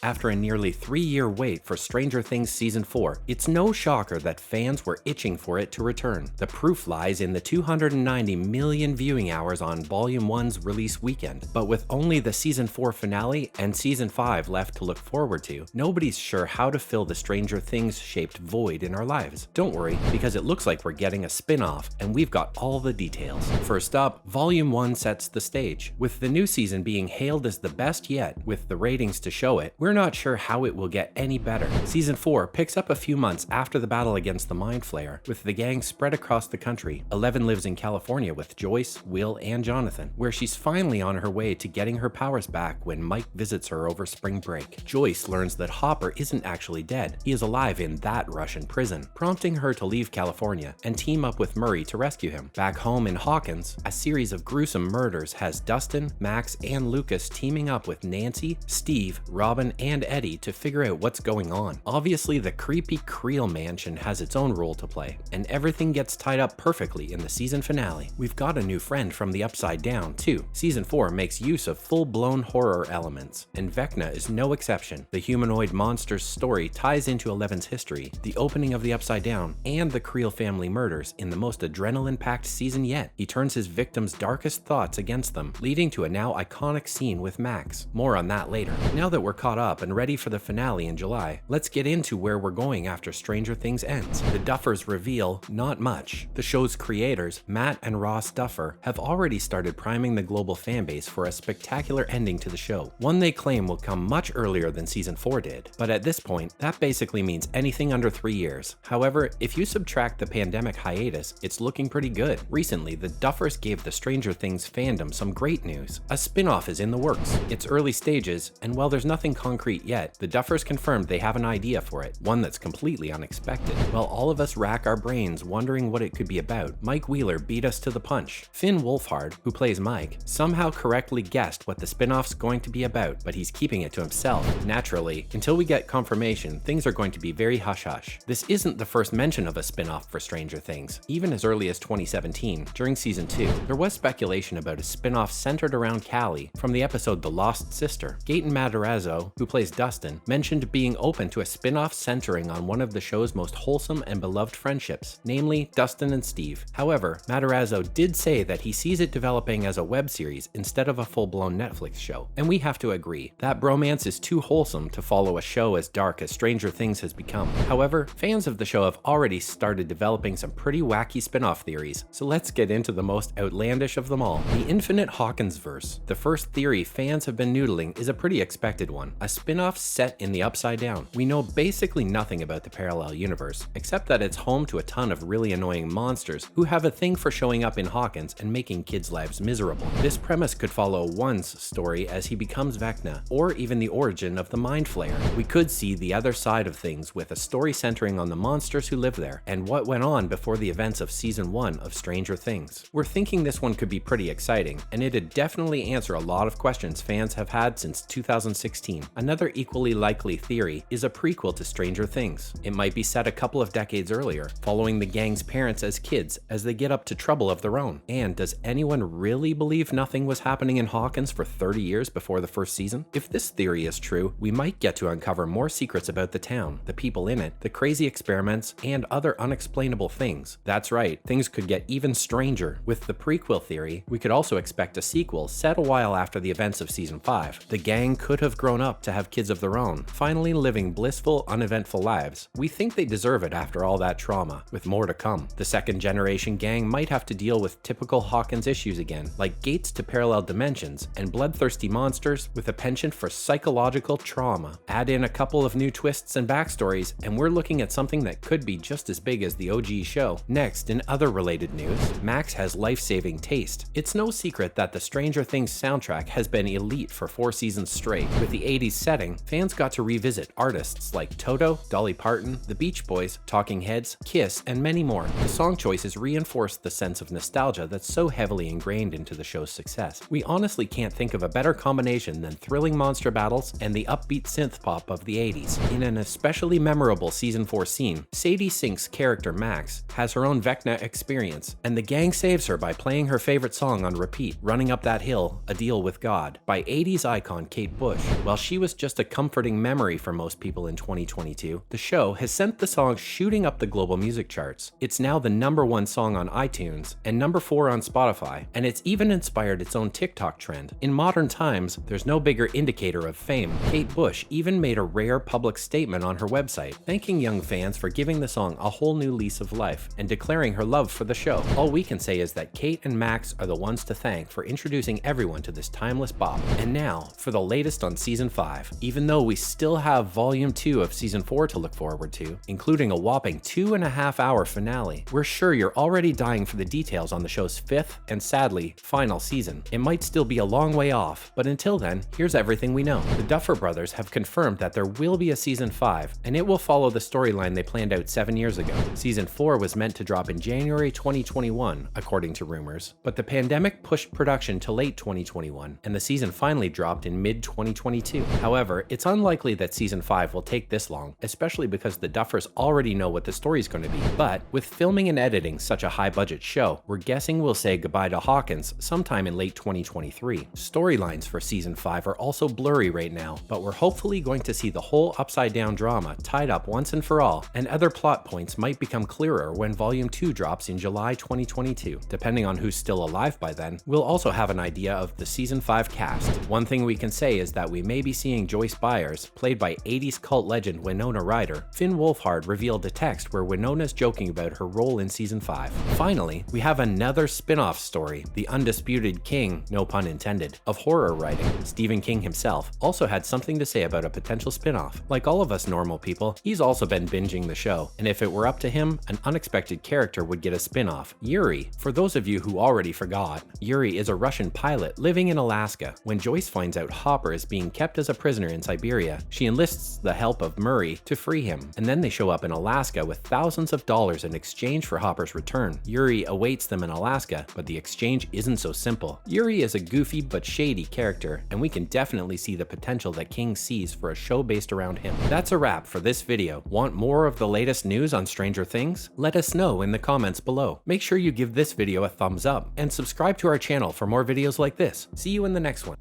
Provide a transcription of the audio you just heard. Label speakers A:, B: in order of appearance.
A: After a nearly 3-year wait for Stranger Things Season 4, it's no shocker that fans were itching for it to return. The proof lies in the 290 million viewing hours on Volume 1's release weekend. But with only the Season 4 finale and Season 5 left to look forward to, nobody's sure how to fill the Stranger Things-shaped void in our lives. Don't worry, because it looks like we're getting a spin-off, and we've got all the details. First up, Volume 1 sets the stage. With the new season being hailed as the best yet, with the ratings to show it, we're not sure how it will get any better. Season 4 picks up a few months after the battle against the Mind Flayer, with the gang spread across the country. Eleven lives in California with Joyce, Will, and Jonathan, where she's finally on her way to getting her powers back when Mike visits her over spring break. Joyce learns that Hopper isn't actually dead. He is alive in that Russian prison, prompting her to leave California and team up with Murray to rescue him. Back home in Hawkins, a series of gruesome murders has Dustin, Max, and Lucas teaming up with Nancy, Steve, Robin, and Eddie to figure out what's going on. Obviously, the creepy Creel mansion has its own role to play, and everything gets tied up perfectly in the season finale. We've got a new friend from the Upside Down, too. Season 4 makes use of full-blown horror elements, and Vecna is no exception. The humanoid monster's story ties into Eleven's history, the opening of the Upside Down, and the Creel family murders in the most adrenaline-packed season yet. He turns his victims' darkest thoughts against them, leading to a now iconic scene with Max. More on that later. Now that we're caught up and ready for the finale in July, let's get into where we're going after Stranger Things ends. The Duffers reveal not much. The show's creators, Matt and Ross Duffer, have already started priming the global fanbase for a spectacular ending to the show, one they claim will come much earlier than Season 4 did. But at this point, that basically means anything under 3 years. However, if you subtract the pandemic hiatus, it's looking pretty good. Recently, the Duffers gave the Stranger Things fandom some great news. A spin-off is in the works. It's early stages, and while there's nothing concrete yet, the Duffers confirmed they have an idea for it, one that's completely unexpected. While all of us rack our brains wondering what it could be about, Mike Wheeler beat us to the punch. Finn Wolfhard, who plays Mike, somehow correctly guessed what the spin-off's going to be about, but he's keeping it to himself. Naturally, until we get confirmation, things are going to be very hush-hush. This isn't the first mention of a spin-off for Stranger Things. Even as early as 2017, during Season 2, there was speculation about a spin-off centered around Callie from the episode The Lost Sister. Gaten Matarazzo, who plays Dustin, mentioned being open to a spin-off centering on one of the show's most wholesome and beloved friendships, namely Dustin and Steve. However, Matarazzo did say that he sees it developing as a web series instead of a full-blown Netflix show, and we have to agree, that bromance is too wholesome to follow a show as dark as Stranger Things has become. However, fans of the show have already started developing some pretty wacky spin-off theories, so let's get into the most outlandish of them all. The Infinite Hawkins verse. The first theory fans have been noodling is a pretty expected one, a spin-off set in the Upside Down. We know basically nothing about the parallel universe, except that it's home to a ton of really annoying monsters who have a thing for showing up in Hawkins and making kids' lives miserable. This premise could follow one's story as he becomes Vecna, or even the origin of the Mind Flayer. We could see the other side of things with a story centering on the monsters who live there, and what went on before the events of Season 1 of Stranger Things. We're thinking this one could be pretty exciting, and it'd definitely answer a lot of questions fans have had since 2016. Another equally likely theory is a prequel to Stranger Things. It might be set a couple of decades earlier, following the gang's parents as kids as they get up to trouble of their own. And does anyone really believe nothing was happening in Hawkins for 30 years before the first season? If this theory is true, we might get to uncover more secrets about the town, the people in it, the crazy experiments, and other unexplainable things. That's right, things could get even stranger. With the prequel theory, we could also expect a sequel set a while after the events of Season 5. The gang could have grown up to have kids of their own, finally living blissful, uneventful lives. We think they deserve it after all that trauma, with more to come. The second generation gang might have to deal with typical Hawkins issues again, like gates to parallel dimensions and bloodthirsty monsters with a penchant for psychological trauma. Add in a couple of new twists and backstories, and we're looking at something that could be just as big as the OG show. Next, in other related news, Max has life-saving taste. It's no secret that the Stranger Things soundtrack has been elite for 4 seasons straight. With the 80s setting, fans got to revisit artists like Toto, Dolly Parton, The Beach Boys, Talking Heads, Kiss, and many more. The song choices reinforced the sense of nostalgia that's so heavily ingrained into the show's success. We honestly can't think of a better combination than thrilling monster battles and the upbeat synth pop of the 80s. In an especially memorable Season 4 scene, Sadie Sink's character Max has her own Vecna experience, and the gang saves her by playing her favorite song on repeat, Running Up That Hill, A Deal with God, by 80s icon Kate Bush. While she was just a comforting memory for most people in 2022, the show has sent the song shooting up the global music charts. It's now the #1 song on iTunes and #4 on Spotify, and it's even inspired its own TikTok trend. In modern times, there's no bigger indicator of fame. Kate Bush even made a rare public statement on her website, thanking young fans for giving the song a whole new lease of life and declaring her love for the show. All we can say is that Kate and Max are the ones to thank for introducing everyone to this timeless bop. And now, for the latest on Season 5. Even though we still have Volume 2 of Season 4 to look forward to, including a whopping 2.5-hour finale, we're sure you're already dying for the details on the show's 5th and, sadly, final season. It might still be a long way off, but until then, here's everything we know. The Duffer brothers have confirmed that there will be a Season 5, and it will follow the storyline they planned out 7 years ago. Season 4 was meant to drop in January 2021, according to rumors, but the pandemic pushed production to late 2021, and the season finally dropped in mid-2022. However, it's unlikely that Season 5 will take this long, especially because the Duffers already know what the story's going to be. But with filming and editing such a high-budget show, we're guessing we'll say goodbye to Hawkins sometime in late 2023. Storylines for Season 5 are also blurry right now, but we're hopefully going to see the whole upside-down drama tied up once and for all, and other plot points might become clearer when Volume 2 drops in July 2022. Depending on who's still alive by then, we'll also have an idea of the Season 5 cast. One thing we can say is that we may be seeing Joyce Byers, played by 80s cult legend Winona Ryder. Finn Wolfhard revealed a text where Winona's joking about her role in Season 5. Finally, we have another spin-off story, the undisputed king, no pun intended, of horror writing. Stephen King himself also had something to say about a potential spin-off. Like all of us normal people, he's also been binging the show, and if it were up to him, an unexpected character would get a spin-off. Yuri. For those of you who already forgot, Yuri is a Russian pilot living in Alaska. When Joyce finds out Hopper is being kept as a prisoner in Siberia, she enlists the help of Murray to free him, and then they show up in Alaska with thousands of dollars in exchange for Hopper's return. Yuri awaits them in Alaska, but the exchange isn't so simple. Yuri is a goofy but shady character, and we can definitely see the potential that King sees for a show based around him. That's a wrap for this video. Want more of the latest news on Stranger Things? Let us know in the comments below. Make sure you give this video a thumbs up and subscribe to our channel for more videos like this. See you in the next one.